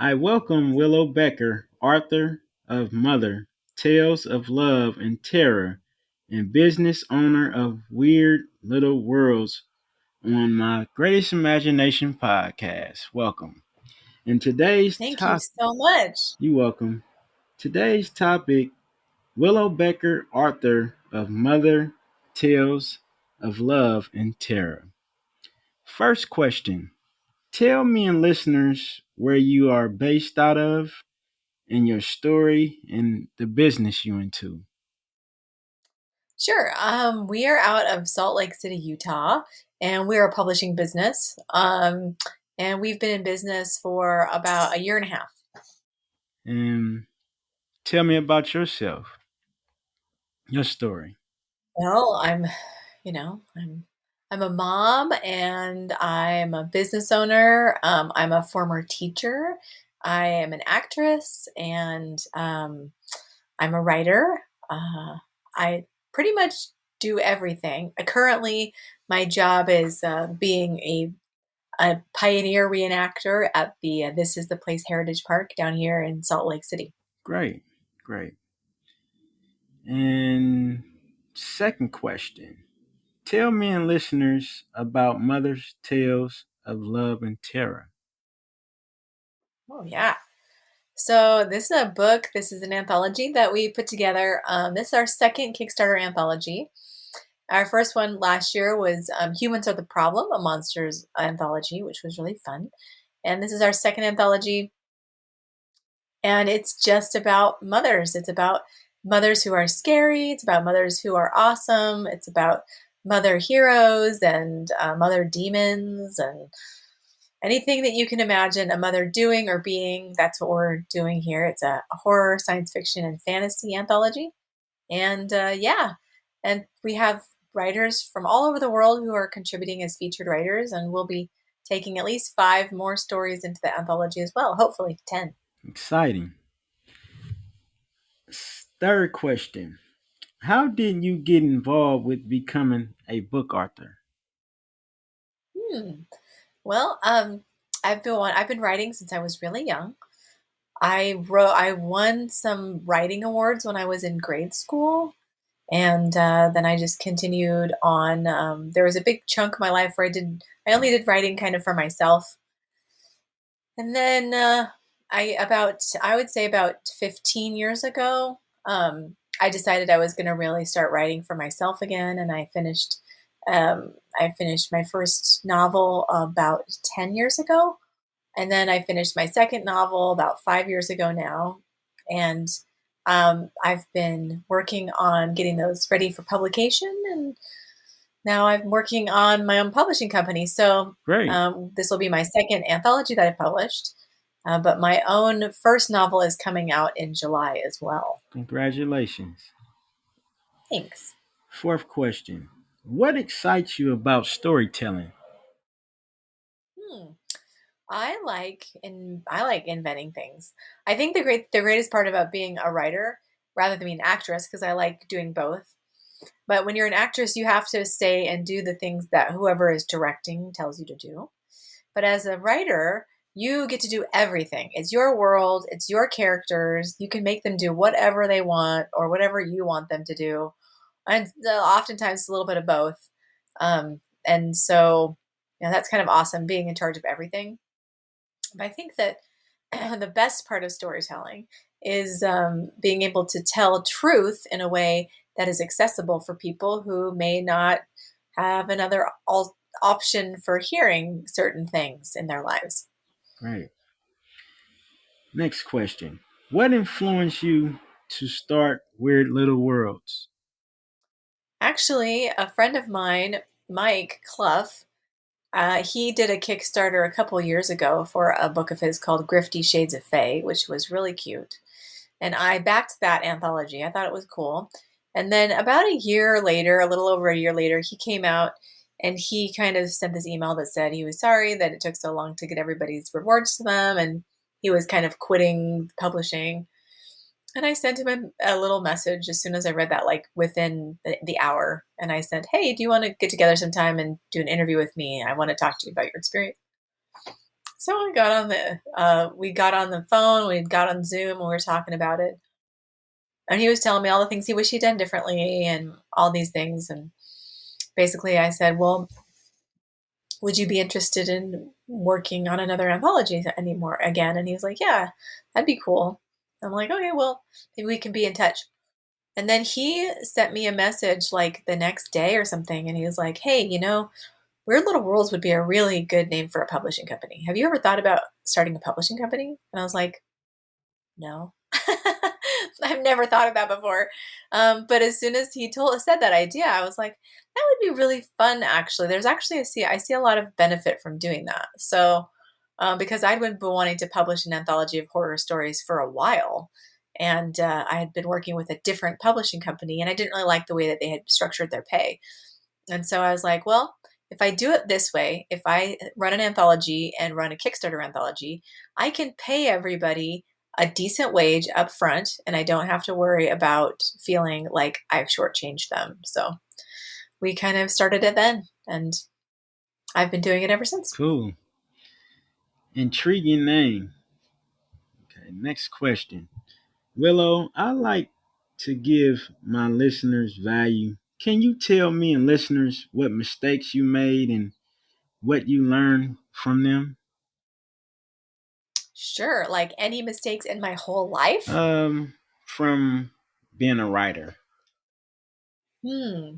I welcome Willow Becker, author of Mother, Tales of Love and Terror, and business owner of Weird Little Worlds on my Greatest Imagination podcast. Welcome. And today's Thank you topic, so much. you welcome. Today's topic, Willow Becker, author of Mother, Tales of Love and Terror. First question. Tell me and listeners where you are based out of and your story and the business you into. Sure. We are out of Salt Lake City, Utah, and we're a publishing business. And we've been in business for about a year and a half. And tell me about yourself, your story. Well, you know, I'm I'm a mom and I'm a business owner. I'm a former teacher. I am an actress and I'm a writer. I pretty much do everything. Currently, my job is being a pioneer reenactor at the This Is the Place Heritage Park down here in Salt Lake City. Great, great. And second question. Tell me and listeners about Mother's Tales of Love and Terror. Oh, yeah. So, this is a book. This is an anthology that we put together. This is our second Kickstarter anthology. Our first one last year was Humans Are the Problem, a monsters anthology, which was really fun. And this is our second anthology. And it's just about mothers. It's about mothers who are scary. It's about mothers who are awesome. It's about mother heroes and mother demons and anything that you can imagine a mother doing or being. That's what we're doing here. It's a horror, science fiction, and fantasy anthology. And yeah, and we have writers from all over the world who are contributing as featured writers. And we'll be taking at least 5 more stories into the anthology as well, hopefully 10. Exciting. Third question. How did you get involved with becoming a book author? Hmm. Well, I've been writing since I was really young. I won some writing awards when I was in grade school, and then I just continued on. There was a big chunk of my life where I only did writing kind of for myself, and then I would say about 15 years ago, I decided I was going to really start writing for myself again, and I finished my first novel about 10 years ago. And then I finished my second novel about 5 years ago now. And I've been working on getting those ready for publication. And now I'm working on my own publishing company. So Great. this will be my second anthology that I've published. But my own first novel is coming out in July as well. Congratulations. Thanks. Fourth question. What excites you about storytelling? Hmm. I like inventing things. I think the greatest part about being a writer rather than being an actress, because I like doing both. But when you're an actress, you have to say and do the things that whoever is directing tells you to do. But as a writer, you get to do everything. It's your world, it's your characters. You can make them do whatever they want or whatever you want them to do. And oftentimes it's a little bit of both. And so, that's kind of awesome being in charge of everything. But I think that the best part of storytelling is being able to tell truth in a way that is accessible for people who may not have another option for hearing certain things in their lives. Great. Next question. What influenced you to start Weird Little Worlds? Actually, a friend of mine, Mike Clough, he did a Kickstarter a couple years ago for a book of his called Grifty Shades of Fae, which was really cute. And I backed that anthology. I thought it was cool. And then about a year later, a little over a year later, he came out and he kind of sent this email that said he was sorry that it took so long to get everybody's rewards to them and he was kind of quitting publishing. And I sent him a little message as soon as I read that, like within the hour. And I said, "Hey, do you want to get together sometime and do an interview with me? I want to talk to you about your experience." So we got on the phone, we got on Zoom, and we were talking about it. And he was telling me all the things he wished he'd done differently and all these things. And basically I said, well, would you be interested in working on another anthology anymore again? And he was like, yeah, that'd be cool. I'm like, okay, well, maybe we can be in touch. And then he sent me a message like the next day or something. And he was like, hey, Weird Little Worlds would be a really good name for a publishing company. Have you ever thought about starting a publishing company? And I was like, no. I've never thought of that before. But as soon as he said that idea, I was like, that would be really fun. Actually, there's actually I see a lot of benefit from doing that. So, because I'd been wanting to publish an anthology of horror stories for a while, and I had been working with a different publishing company, and I didn't really like the way that they had structured their pay. And so I was like, well, if I do it this way, if I run an anthology and run a Kickstarter anthology, I can pay everybody a decent wage up front and I don't have to worry about feeling like I've shortchanged them. So we kind of started it then and I've been doing it ever since. Cool. Intriguing name. Okay, next question. Willow, I like to give my listeners value. Can you tell me and listeners what mistakes you made and what you learned from them? Sure, like any mistakes in my whole life? From being a writer. Hmm,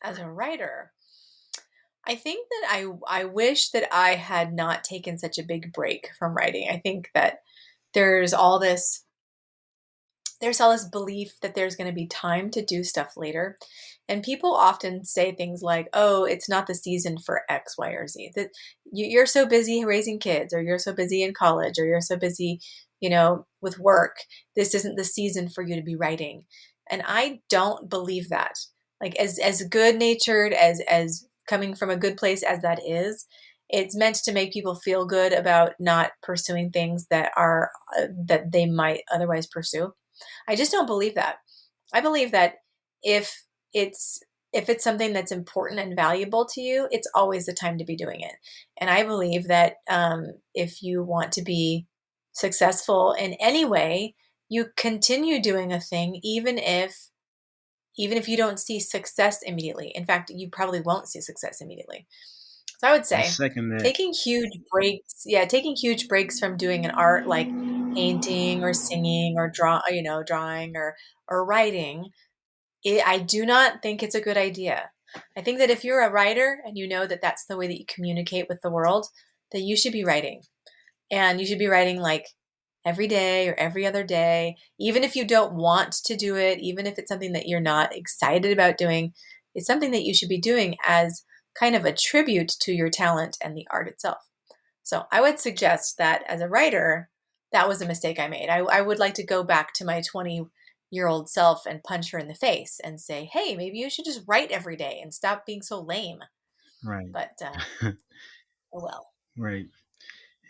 as a writer, I think that I wish that I had not taken such a big break from writing. I think that there's all this there's all this belief that there's going to be time to do stuff later. And people often say things like, oh, it's not the season for X, Y, or Z. That you're so busy raising kids, or you're so busy in college, or you're so busy, with work. This isn't the season for you to be writing. And I don't believe that. Like as good natured as coming from a good place as that is, it's meant to make people feel good about not pursuing things that they might otherwise pursue. I just don't believe that. I believe that if it's if it's something that's important and valuable to you, it's always the time to be doing it. And I believe that if you want to be successful in any way, you continue doing a thing, even if you don't see success immediately. In fact, you probably won't see success immediately. So I would I say second that. taking huge breaks from doing an art like painting or singing or drawing or writing, I do not think it's a good idea. I think that if you're a writer and you know that that's the way that you communicate with the world, that you should be writing. And you should be writing like every day or every other day, even if you don't want to do it, even if it's something that you're not excited about doing, it's something that you should be doing as kind of a tribute to your talent and the art itself. So I would suggest that as a writer, that was a mistake I made. I would like to go back to my 20-year-old self and punch her in the face and say, hey, maybe you should just write every day and stop being so lame. Right. But, oh well. Right.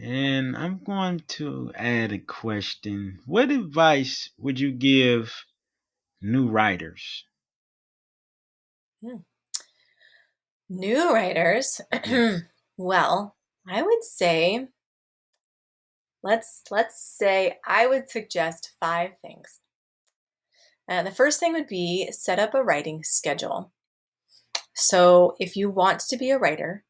And I'm going to add a question. What advice would you give new writers? Hmm. New writers. Yes. Well, I would say let's say I would suggest 5 things. The first thing would be set up a writing schedule. So if you want to be a writer,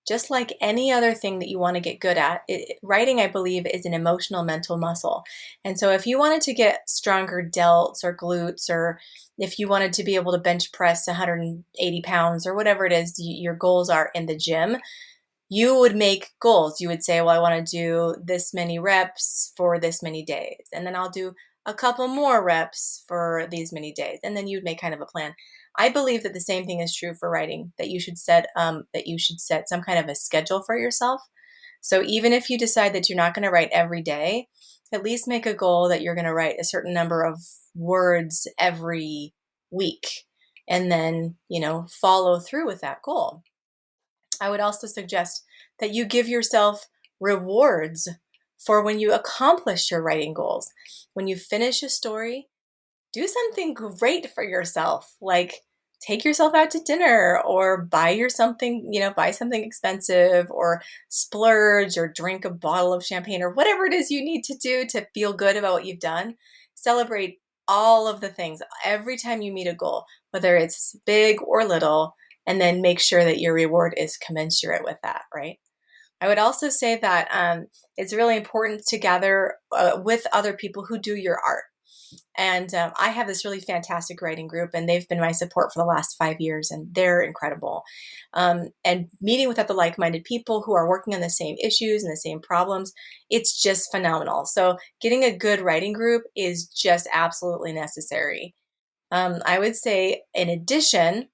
just like any other thing that you want to get good at, writing, I believe, is an emotional mental muscle. And so if you wanted to get stronger delts or glutes, or if you wanted to be able to bench press 180 pounds or whatever it is your goals are in the gym, you would make goals. You would say, well, I want to do this many reps for this many days. And then I'll do a couple more reps for these many days. And then you'd make kind of a plan. I believe that the same thing is true for writing, that you should set some kind of a schedule for yourself. So even if you decide that you're not going to write every day, at least make a goal that you're going to write a certain number of words every week and then, follow through with that goal. I would also suggest that you give yourself rewards for when you accomplish your writing goals. When you finish a story, do something great for yourself, like take yourself out to dinner or buy something expensive or splurge or drink a bottle of champagne or whatever it is you need to do to feel good about what you've done. Celebrate all of the things every time you meet a goal, whether it's big or little, and then make sure that your reward is commensurate with that, right? I would also say that it's really important to gather with other people who do your art. And I have this really fantastic writing group, and they've been my support for the last 5 years, and they're incredible. And meeting with other like minded people who are working on the same issues and the same problems, it's just phenomenal. So, getting a good writing group is just absolutely necessary. I would say, in addition,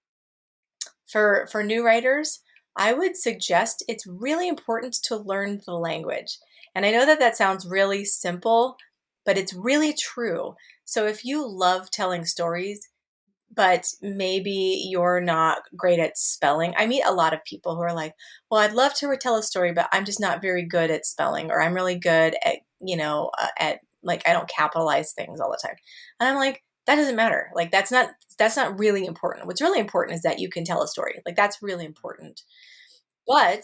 for new writers, I would suggest it's really important to learn the language. And I know that that sounds really simple, but it's really true. So if you love telling stories, but maybe you're not great at spelling. I meet a lot of people who are like, "Well, I'd love to retell a story, but I'm just not very good at spelling, or I'm really good at, at like I don't capitalize things all the time." And I'm like, "That doesn't matter. Like that's not really important. What's really important is that you can tell a story. Like that's really important." But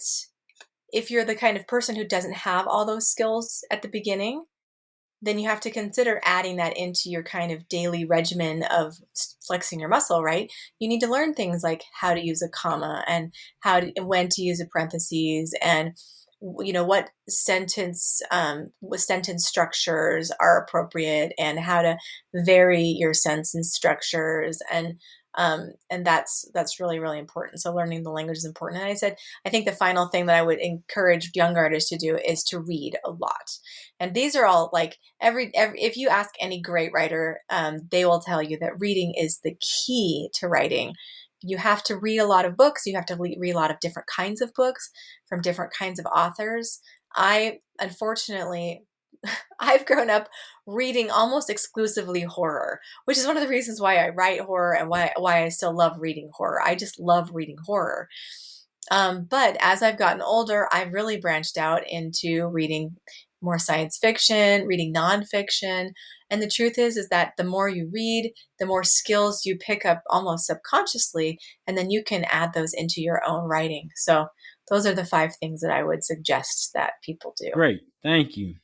if you're the kind of person who doesn't have all those skills at the beginning, then you have to consider adding that into your kind of daily regimen of flexing your muscle, right? You need to learn things like how to use a comma and when to use a parentheses and what sentence structures are appropriate and how to vary your sentence structures and that's really really important. So learning the language is important. And I think the final thing that I would encourage young artists to do is to read a lot. And these are all like every if you ask any great writer, they will tell you that reading is the key to writing. You have to read a lot of books. You have to read a lot of different kinds of books from different kinds of authors. I unfortunately I've grown up reading almost exclusively horror, which is one of the reasons why I write horror and why I still love reading horror. I just love reading horror. But as I've gotten older, I've really branched out into reading more science fiction, reading nonfiction. And the truth is that the more you read, the more skills you pick up almost subconsciously, and then you can add those into your own writing. So those are the 5 things that I would suggest that people do. Great. Thank you.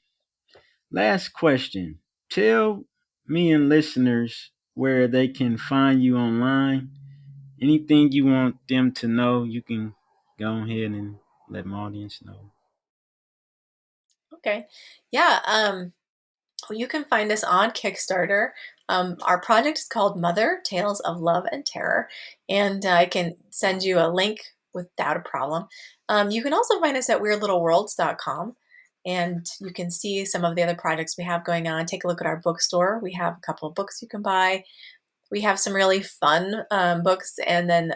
Last question. Tell me and listeners where they can find you online. Anything you want them to know, you can go ahead and let my audience know. Okay. Yeah. Well, you can find us on Kickstarter. Our project is called Mother Tales of Love and Terror, and I can send you a link without a problem. You can also find us at weirdlittleworlds.com, and you can see some of the other projects we have going on. Take a look at our bookstore. We have a couple of books you can buy. We have some really fun books, and then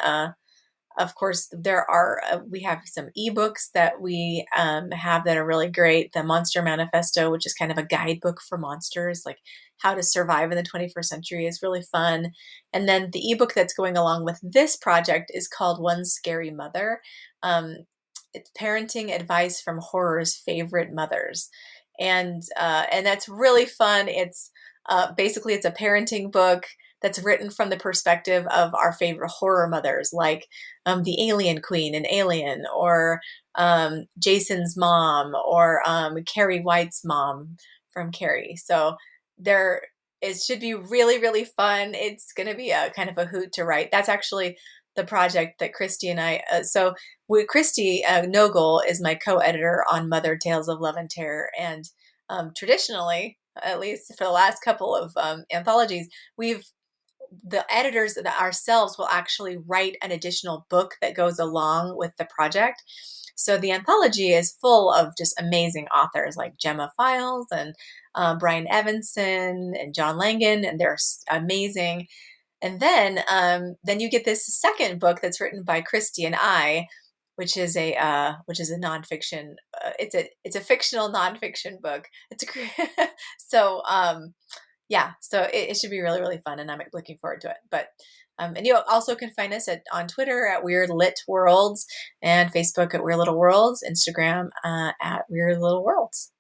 of course, we have some ebooks that we have that are really great. The Monster Manifesto, which is kind of a guidebook for monsters, like how to survive in the 21st century, is really fun. And then the ebook that's going along with this project is called One Scary Mother. Um, it's parenting advice from horror's favorite mothers, and that's really fun. It's basically it's a parenting book that's written from the perspective of our favorite horror mothers, like the Alien Queen in Alien, or Jason's mom, or Carrie White's mom from Carrie. So there, it should be really, really fun. It's going to be a kind of a hoot to write. That's actually the project that Christy and I. Christy Nogel is my co-editor on Mother Tales of Love and Terror, and traditionally, at least for the last couple of anthologies, we've the editors ourselves will actually write an additional book that goes along with the project. So the anthology is full of just amazing authors like Gemma Files and Brian Evanson and John Langan, and they're amazing. And then you get this second book that's written by Christy and I, which is a nonfiction. It's a fictional nonfiction book. It's a so yeah, so it should be really, really fun, and I'm looking forward to it. But and you also can find us on Twitter at Weird Lit Worlds and Facebook at Weird Little Worlds, Instagram at Weird Little Worlds.